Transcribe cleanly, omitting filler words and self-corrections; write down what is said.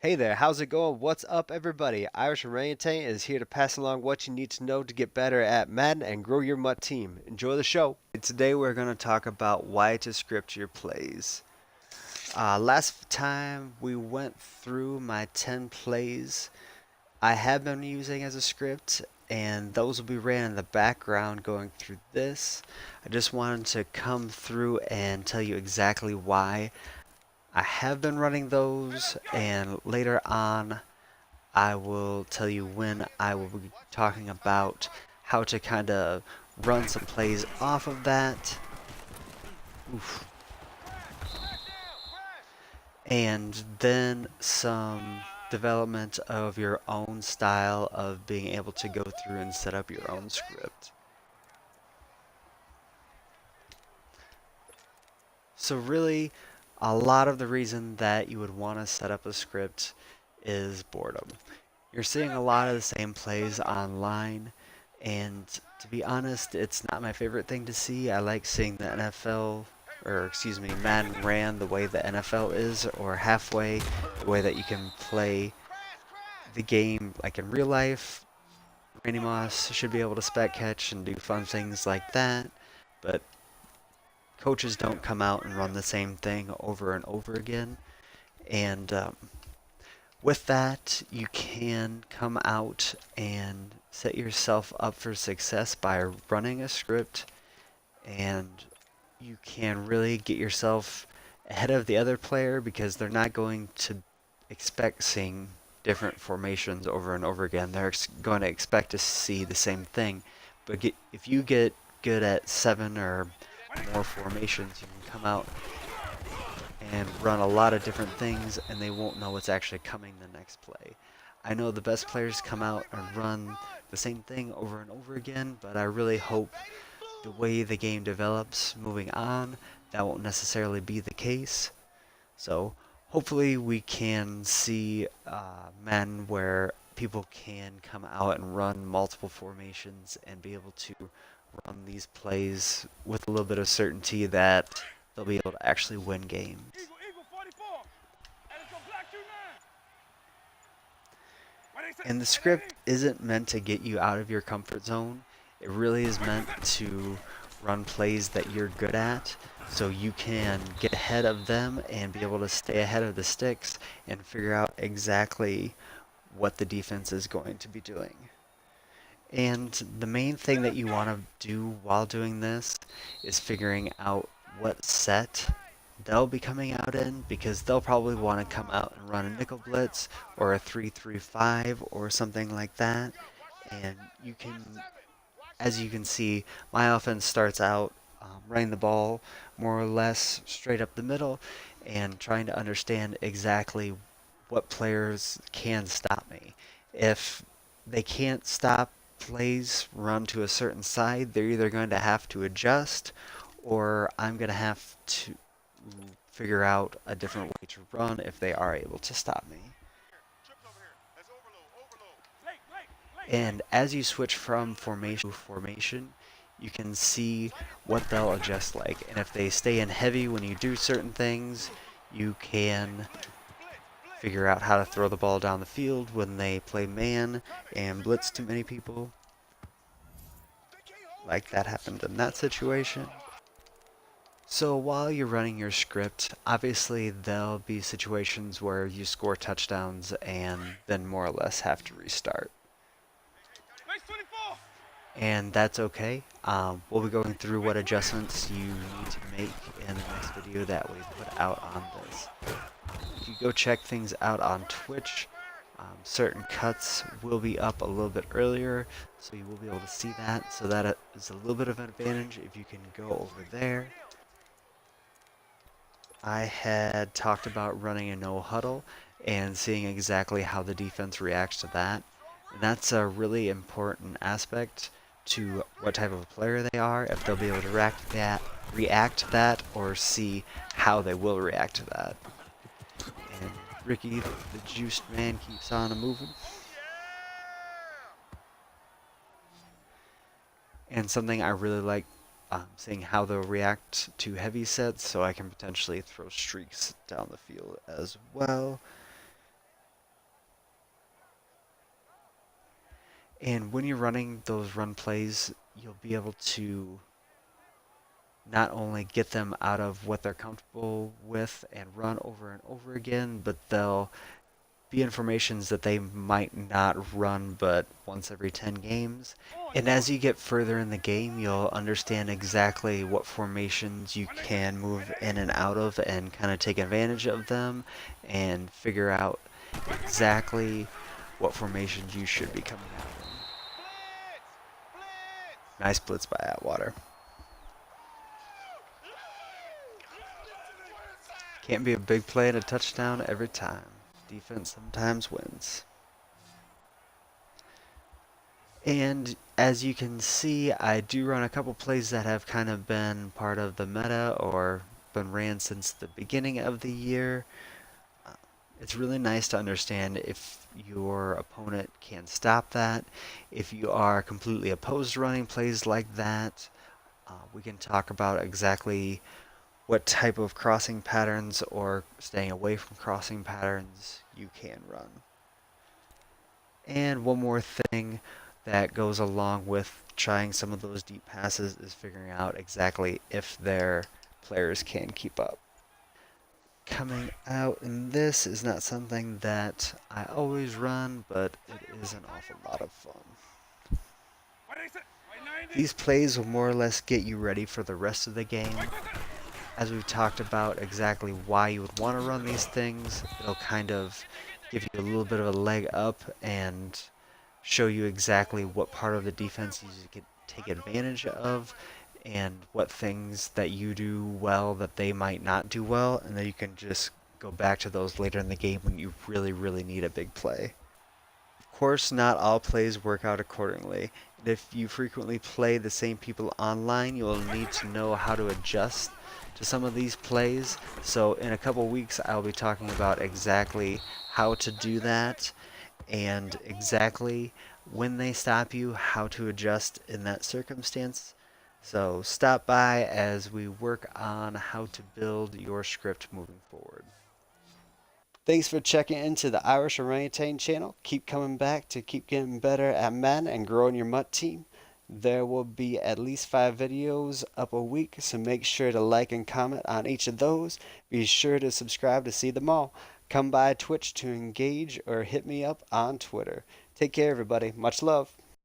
Hey there, how's it going? What's up, everybody? Irish Orangutan is here to pass along what you need to know to get better at Madden and grow your MUT team. Enjoy the show. Today, we're going to talk about why to script your plays. Last time we went through my 10 plays I have been using as a script, and those will be ran in the background going through this. I just wanted to come through and tell you exactly why I have been running those, and later on I will tell you when I will be talking about how to kind of run some plays off of that. Oof. And then some development of your own style of being able to go through and set up your own script. So really, a lot of the reason that you would want to set up a script is boredom. You're seeing a lot of the same plays online, and to be honest, it's not my favorite thing to see. I like seeing the NFL, or excuse me, Madden ran the way the NFL is, or halfway, the way that you can play the game like in real life. Randy Moss should be able to spec catch and do fun things like that, but coaches don't come out and run the same thing over and over again. And with that, you can come out and set yourself up for success by running a script, and you can really get yourself ahead of the other player because they're not going to expect seeing different formations over and over again. They're going to expect to see the same thing. But if you get good at 7 or more formations, you can come out and run a lot of different things, and they won't know what's actually coming the next play. I know the best players come out and run the same thing over and over again, but I really hope the way the game develops moving on, that won't necessarily be the case. So hopefully we can see Madden where people can come out and run multiple formations and be able to run these plays with a little bit of certainty that they'll be able to actually win games. And the script isn't meant to get you out of your comfort zone. It really is meant to run plays that you're good at so you can get ahead of them and be able to stay ahead of the sticks and figure out exactly what the defense is going to be doing. And the main thing that you want to do while doing this is figuring out what set they'll be coming out in, because they'll probably want to come out and run a nickel blitz or a 3-3-5 or something like that. And you can, as you can see, my offense starts out running the ball more or less straight up the middle and trying to understand exactly what players can stop me. If they can't stop plays run to a certain side, they're either going to have to adjust, or I'm going to have to figure out a different way to run if they are able to stop me. And as you switch from formation to formation, you can see what they'll adjust like. And if they stay in heavy when you do certain things, you can figure out how to throw the ball down the field when they play man and blitz too many people. Like that happened in that situation. So while you're running your script, obviously there'll be situations where you score touchdowns and then more or less have to restart. And that's okay. We'll be going through what adjustments you need to make in the next video that we put out on this. If you go check things out on Twitch, certain cuts will be up a little bit earlier, so you will be able to see that. So that is a little bit of an advantage if you can go over there. I had talked about running a no huddle and seeing exactly how the defense reacts to that. And that's a really important aspect to what type of a player they are, if they'll be able to react to that, or see how they will react to that. And Ricky, the juiced man, keeps on moving. And something I really like, seeing how they'll react to heavy sets, so I can potentially throw streaks down the field as well. And when you're running those run plays, you'll be able to not only get them out of what they're comfortable with and run over and over again, but they'll be informations that they might not run but once every 10 games. And as you get further in the game, you'll understand exactly what formations you can move in and out of and kind of take advantage of them and figure out exactly what formations you should be coming out in. Nice blitz by Atwater. Can't be a big play and a touchdown every time. Defense sometimes wins. And as you can see, I do run a couple plays that have kind of been part of the meta or been ran since the beginning of the year. It's really nice to understand if your opponent can stop that. If you are completely opposed to running plays like that, we can talk about exactly what type of crossing patterns or staying away from crossing patterns you can run. And one more thing that goes along with trying some of those deep passes is figuring out exactly if their players can keep up. Coming out in this is not something that I always run, but it is an awful lot of fun. These plays will more or less get you ready for the rest of the game. As we've talked about exactly why you would want to run these things, it'll kind of give you a little bit of a leg up and show you exactly what part of the defense you can take advantage of and what things that you do well that they might not do well, and then you can just go back to those later in the game when you really, really need a big play. Of course, not all plays work out accordingly. And if you frequently play the same people online, you will need to know how to adjust to some of these plays. So in a couple weeks, I'll be talking about exactly how to do that and exactly when they stop you, how to adjust in that circumstance. So stop by as we work on how to build your script moving forward. Thanks for checking into the Irish Orangutan channel. Keep coming back to keep getting better at Madden and growing your MUT team. There will be at least 5 videos up a week, so make sure to like and comment on each of those. Be sure to subscribe to see them all. Come by Twitch to engage or hit me up on Twitter. Take care, everybody. Much love.